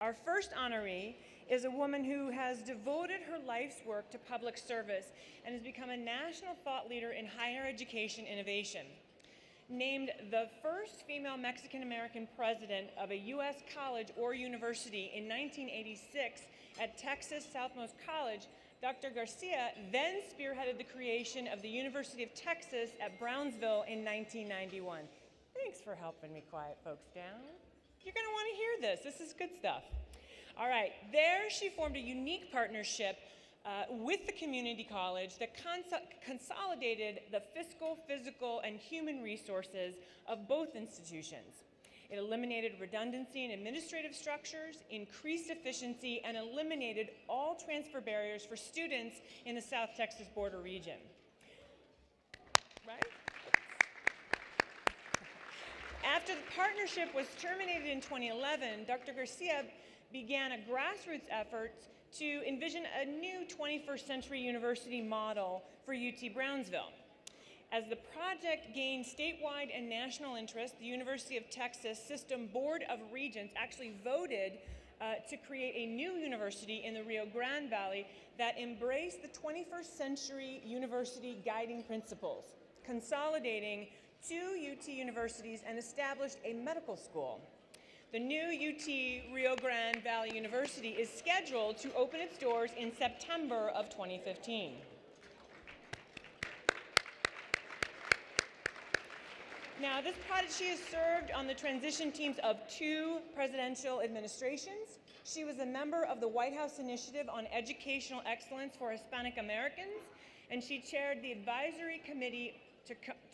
Our first honoree is a woman who has devoted her life's work to public service and has become a national thought leader in higher education innovation. Named the first female Mexican-American president of a U.S. college or university in 1986 at Texas Southmost College, Dr. Garcia then spearheaded the creation of the University of Texas at Brownsville in 1991. Thanks for helping me quiet folks down. You're going to want to hear this. This is good stuff. All right, there she formed a unique partnership with the community college that consolidated the fiscal, physical, and human resources of both institutions. It eliminated redundancy in administrative structures, increased efficiency, and eliminated all transfer barriers for students in the South Texas border region. Right? After the partnership was terminated in 2011, Dr. Garcia began a grassroots effort to envision a new 21st century university model for UT Brownsville. As the project gained statewide and national interest, the University of Texas System Board of Regents actually voted to create a new university in the Rio Grande Valley that embraced the 21st century university guiding principles, consolidating 2 UT universities and established a medical school. The new UT Rio Grande Valley University is scheduled to open its doors in September of 2015. Now, this prodigy has served on the transition teams of 2 presidential administrations. She was a member of the White House Initiative on Educational Excellence for Hispanic Americans, and she chaired the advisory committee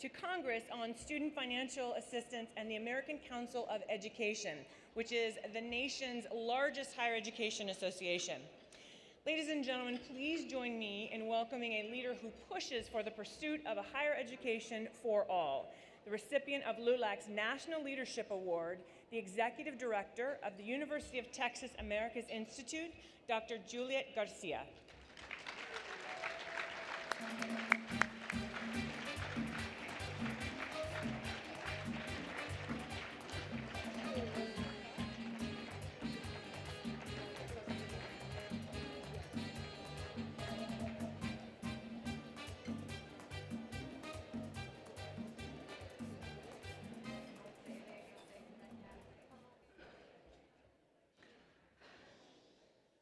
to Congress on student financial assistance and the American Council of Education, which is the nation's largest higher education association. Ladies and gentlemen, please join me in welcoming a leader who pushes for the pursuit of a higher education for all. The recipient of LULAC's National Leadership Award, the Executive Director of the University of Texas Americas Institute, Dr. Juliet Garcia.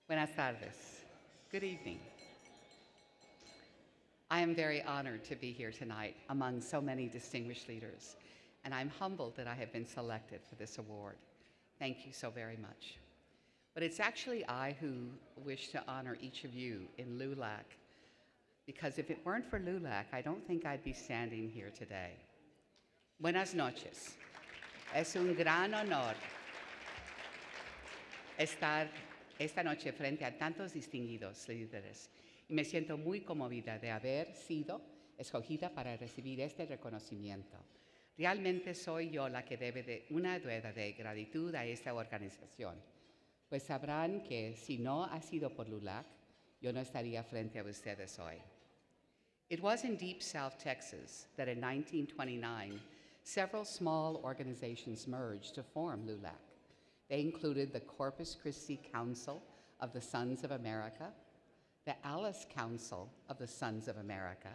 Buenas tardes. Good evening. I am very honored to be here tonight among so many distinguished leaders, and I'm humbled that I have been selected for this award. Thank you so very much. But it's actually I who wish to honor each of you in LULAC, because if it weren't for LULAC, I don't think I'd be standing here today. Buenas noches. Es un gran honor estar esta noche frente a tantos distinguidos líderes y me siento muy conmovida de haber sido escogida para recibir este reconocimiento. Realmente soy yo la que debe de una deuda de gratitud a esta organización, pues sabrán que si no ha sido por LULAC, yo no estaría frente a ustedes hoy. It was in Deep South Texas that in 1929, several small organizations merged to form LULAC. They included the Corpus Christi Council of the Sons of America, the Alice Council of the Sons of America,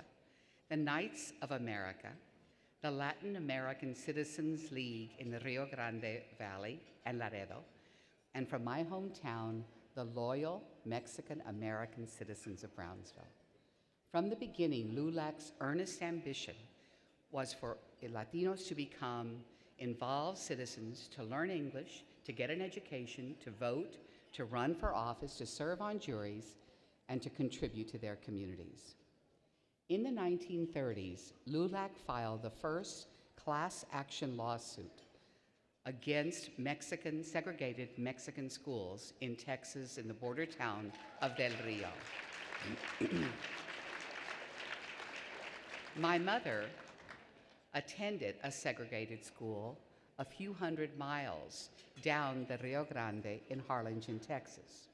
the Knights of America, the Latin American Citizens League in the Rio Grande Valley and Laredo, and from my hometown, the Loyal Mexican American Citizens of Brownsville. From the beginning, LULAC's earnest ambition was for Latinos to become involved citizens, to learn English, to get an education, to vote, to run for office, to serve on juries, and to contribute to their communities. In the 1930s, LULAC filed the first class action lawsuit against segregated Mexican schools in Texas in the border town of Del Rio. My mother attended a segregated school a few hundred miles down the Rio Grande in Harlingen, Texas.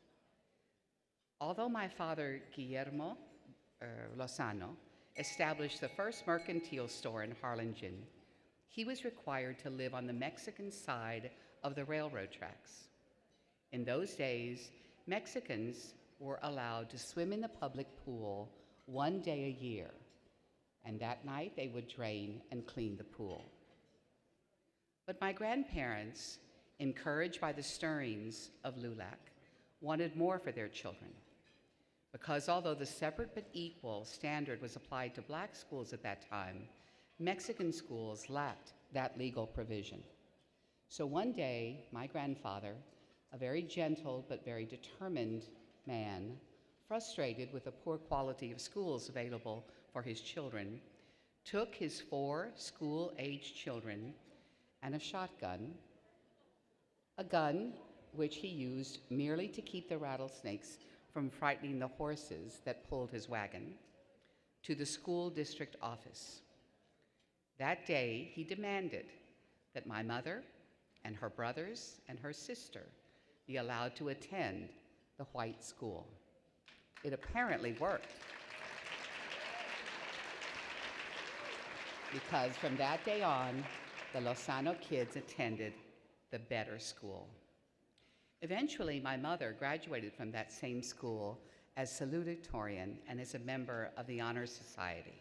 Although my father, Guillermo Lozano, established the first mercantile store in Harlingen, he was required to live on the Mexican side of the railroad tracks. In those days, Mexicans were allowed to swim in the public pool 1 day a year, and that night they would drain and clean the pool. But my grandparents, encouraged by the stirrings of LULAC, wanted more for their children. Because although the separate but equal standard was applied to Black schools at that time, Mexican schools lacked that legal provision. So one day, my grandfather, a very gentle but very determined man, frustrated with the poor quality of schools available for his children, took his 4 school-aged children and a shotgun, a gun which he used merely to keep the rattlesnakes from frightening the horses that pulled his wagon, to the school district office. That day, he demanded that my mother and her brothers and her sister be allowed to attend the white school. It apparently worked. Because from that day on, the Lozano kids attended the better school. Eventually, my mother graduated from that same school as salutatorian and as a member of the Honor Society.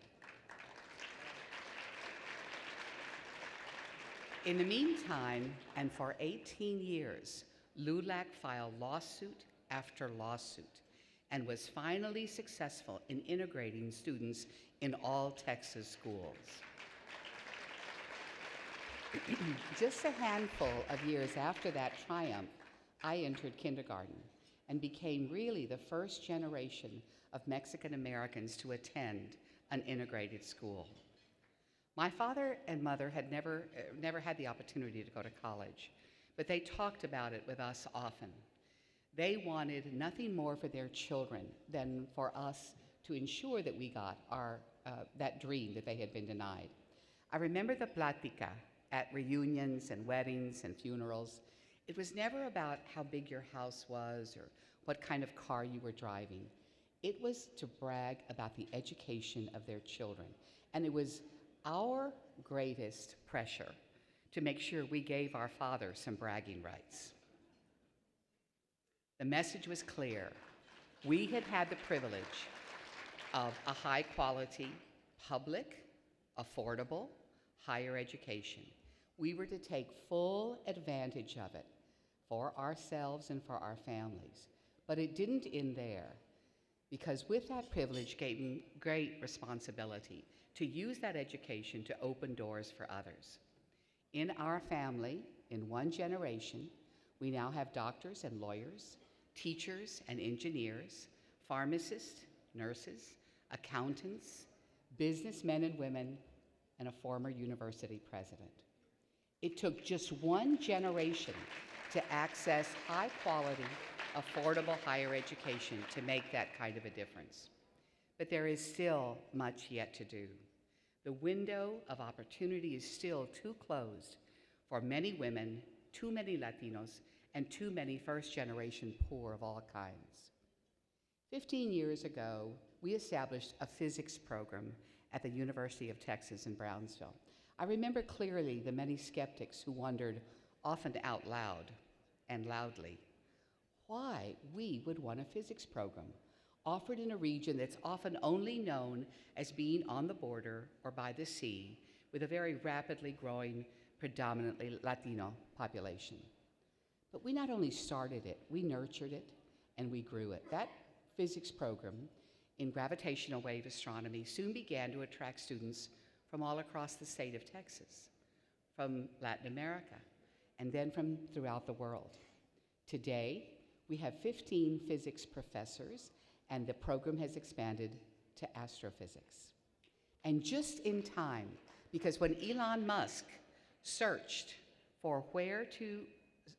In the meantime, and for 18 years, LULAC filed lawsuit after lawsuit and was finally successful in integrating students in all Texas schools. Just a handful of years after that triumph, I entered kindergarten and became really the first generation of Mexican Americans to attend an integrated school. My father and mother had never had the opportunity to go to college, but they talked about it with us often. They wanted nothing more for their children than for us to ensure that we got that dream that they had been denied. I remember the plática at reunions and weddings and funerals. It was never about how big your house was or what kind of car you were driving. It was to brag about the education of their children. And it was our greatest pressure to make sure we gave our father some bragging rights. The message was clear. We had had the privilege of a high quality, public, affordable, higher education. We were to take full advantage of it for ourselves and for our families. But it didn't end there, because with that privilege came great responsibility to use that education to open doors for others. In our family, in one generation, we now have doctors and lawyers, teachers and engineers, pharmacists, nurses, accountants, businessmen and women, and a former university president. It took just one generation to access high-quality, affordable higher education to make that kind of a difference. But there is still much yet to do. The window of opportunity is still too closed for many women, too many Latinos, and too many first-generation poor of all kinds. 15 years ago, we established a physics program at the University of Texas in Brownsville. I remember clearly the many skeptics who wondered, often out loud and loudly, why we would want a physics program offered in a region that's often only known as being on the border or by the sea with a very rapidly growing, predominantly Latino population. But we not only started it, we nurtured it and we grew it. That physics program in gravitational wave astronomy soon began to attract students from all across the state of Texas, from Latin America, and then from throughout the world. Today, we have 15 physics professors, and the program has expanded to astrophysics. And just in time, because when Elon Musk searched for where to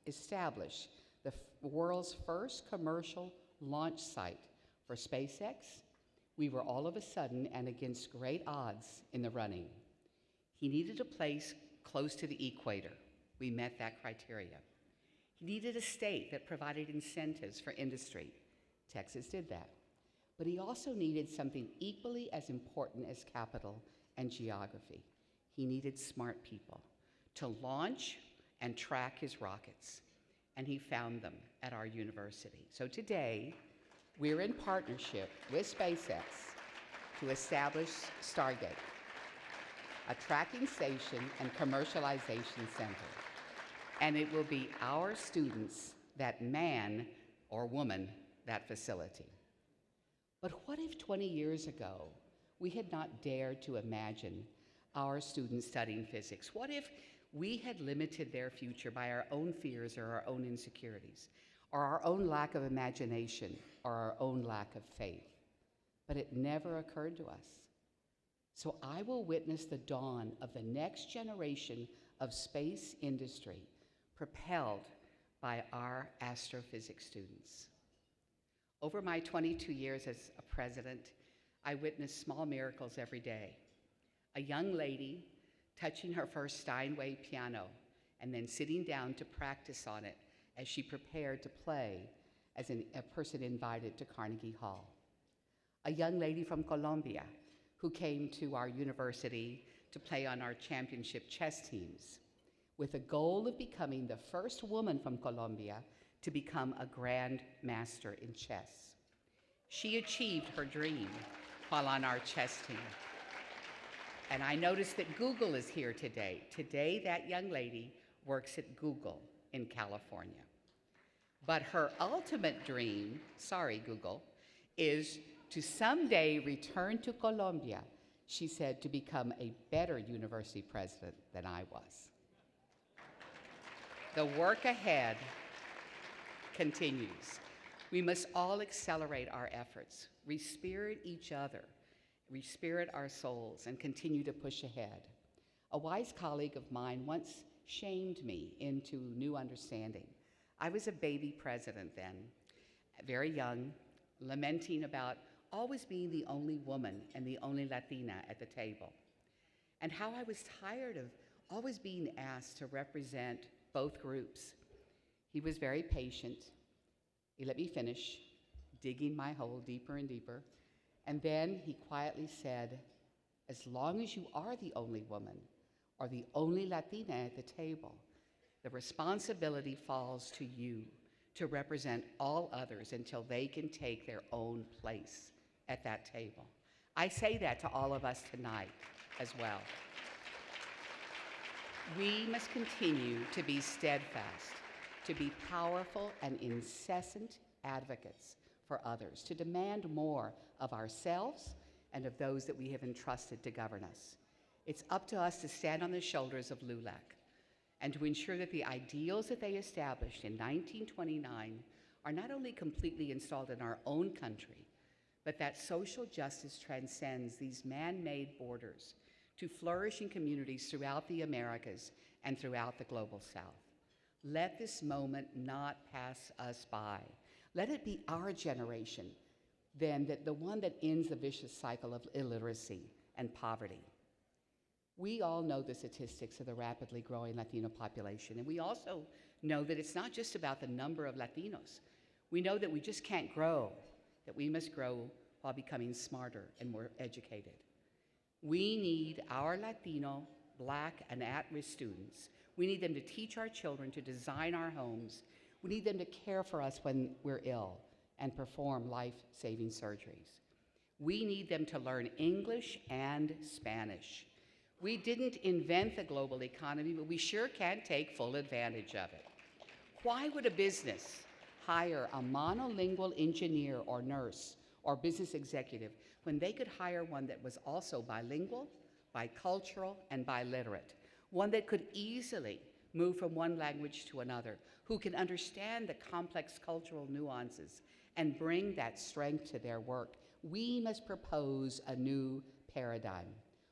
establish the world's first commercial launch site for SpaceX, we were all of a sudden and against great odds in the running. He needed a place close to the equator. We met that criteria. He needed a state that provided incentives for industry. Texas did that. But he also needed something equally as important as capital and geography. He needed smart people to launch and track his rockets. and he found them at our university. So today, we're in partnership with SpaceX to establish Stargate, a tracking station and commercialization center. And it will be our students that man or woman that facility. But what if 20 years ago, we had not dared to imagine our students studying physics? What if we had limited their future by our own fears or our own insecurities, or our own lack of imagination, or our own lack of faith? But it never occurred to us. So I will witness the dawn of the next generation of space industry propelled by our astrophysics students. Over my 22 years as a president, I witnessed small miracles every day. A young lady touching her first Steinway piano and then sitting down to practice on it as she prepared to play as a person invited to Carnegie Hall. A young lady from Colombia who came to our university to play on our championship chess teams with the goal of becoming the first woman from Colombia to become a grand master in chess. She achieved her dream while on our chess team. And I noticed that Google is here today. Today, that young lady works at Google in California. But her ultimate dream, sorry Google, is to someday return to Colombia, she said, to become a better university president than I was. The work ahead continues. We must all accelerate our efforts, respirit each other, respirit our souls, and continue to push ahead. A wise colleague of mine once shamed me into new understanding. I was a baby president then, very young, lamenting about always being the only woman and the only Latina at the table, and how I was tired of always being asked to represent both groups. He was very patient. He let me finish, digging my hole deeper and deeper, and then he quietly said, as long as you are the only woman or the only Latina at the table, the responsibility falls to you to represent all others until they can take their own place at that table. I say that to all of us tonight as well. We must continue to be steadfast, to be powerful and incessant advocates for others, to demand more of ourselves and of those that we have entrusted to govern us. It's up to us to stand on the shoulders of LULAC and to ensure that the ideals that they established in 1929 are not only completely installed in our own country, but that social justice transcends these man-made borders to flourish in communities throughout the Americas and throughout the global South. Let this moment not pass us by. Let it be our generation, then, that the one that ends the vicious cycle of illiteracy and poverty. We all know the statistics of the rapidly growing Latino population, and we also know that it's not just about the number of Latinos. We know that we just can't grow, that we must grow while becoming smarter and more educated. We need our Latino, Black, and at-risk students. We need them to teach our children to design our homes. We need them to care for us when we're ill and perform life-saving surgeries. We need them to learn English and Spanish. We didn't invent the global economy, but we sure can take full advantage of it. Why would a business hire a monolingual engineer or nurse or business executive when they could hire one that was also bilingual, bicultural, and biliterate? One that could easily move from one language to another, who can understand the complex cultural nuances and bring that strength to their work. We must propose a new paradigm,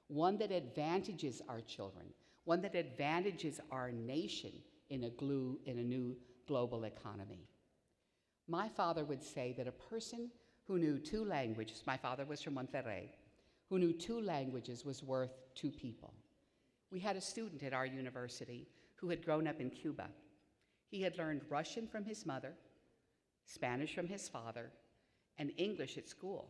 one that advantages our children, one that advantages our nation in a new global economy. My father would say that a person who knew 2 languages, my father was from Monterrey, who knew 2 languages was worth 2 people. We had a student at our university who had grown up in Cuba. He had learned Russian from his mother, Spanish from his father, and English at school.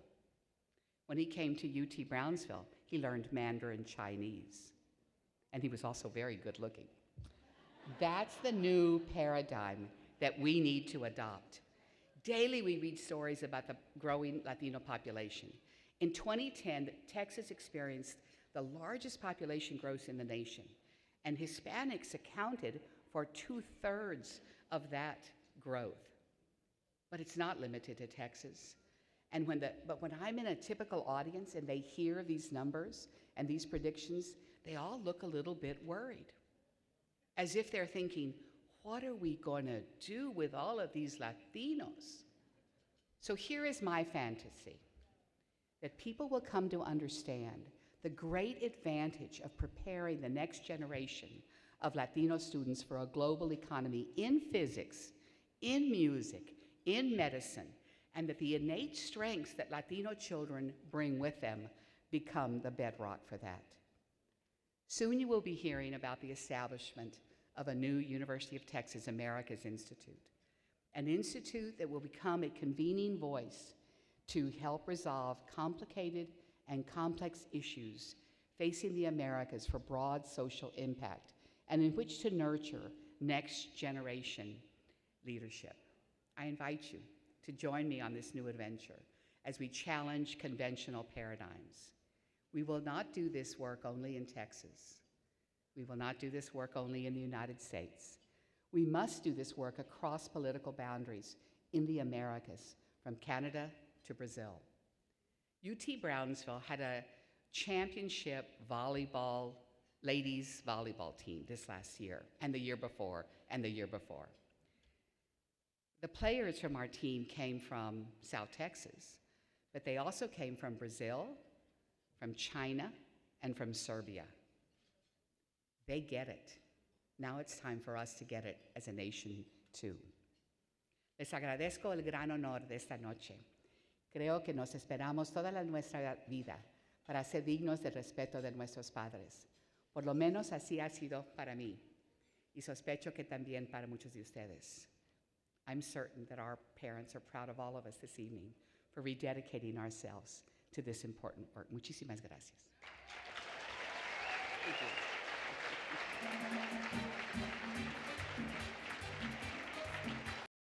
When he came to UT Brownsville, he learned Mandarin Chinese, and he was also very good looking. That's the new paradigm that we need to adopt. Daily, we read stories about the growing Latino population. In 2010, Texas experienced the largest population growth in the nation, and Hispanics accounted for 2/3 of that growth. But it's not limited to Texas. And when I'm in a typical audience and they hear these numbers and these predictions, they all look a little bit worried, as if they're thinking, what are we going to do with all of these Latinos? So here is my fantasy, that people will come to understand the great advantage of preparing the next generation of Latino students for a global economy in physics, in music, in medicine, and that the innate strengths that Latino children bring with them become the bedrock for that. Soon you will be hearing about the establishment of a new University of Texas Americas Institute, an institute that will become a convening voice to help resolve complicated and complex issues facing the Americas for broad social impact, and in which to nurture next generation leadership. I invite you to join me on this new adventure as we challenge conventional paradigms. We will not do this work only in Texas. We will not do this work only in the United States. We must do this work across political boundaries in the Americas, from Canada to Brazil. UT Brownsville had a championship volleyball, ladies volleyball team this last year, and the year before, and the year before. The players from our team came from South Texas, but they also came from Brazil, from China, and from Serbia. They get it. Now it's time for us to get it as a nation too. Les agradezco el gran honor de esta noche. Creo que nos esperamos toda nuestra vida para ser dignos del respeto de nuestros padres. Por lo menos así ha sido para mí, y sospecho que también para muchos de ustedes. I'm certain that our parents are proud of all of us this evening for rededicating ourselves to this important work. Muchísimas gracias.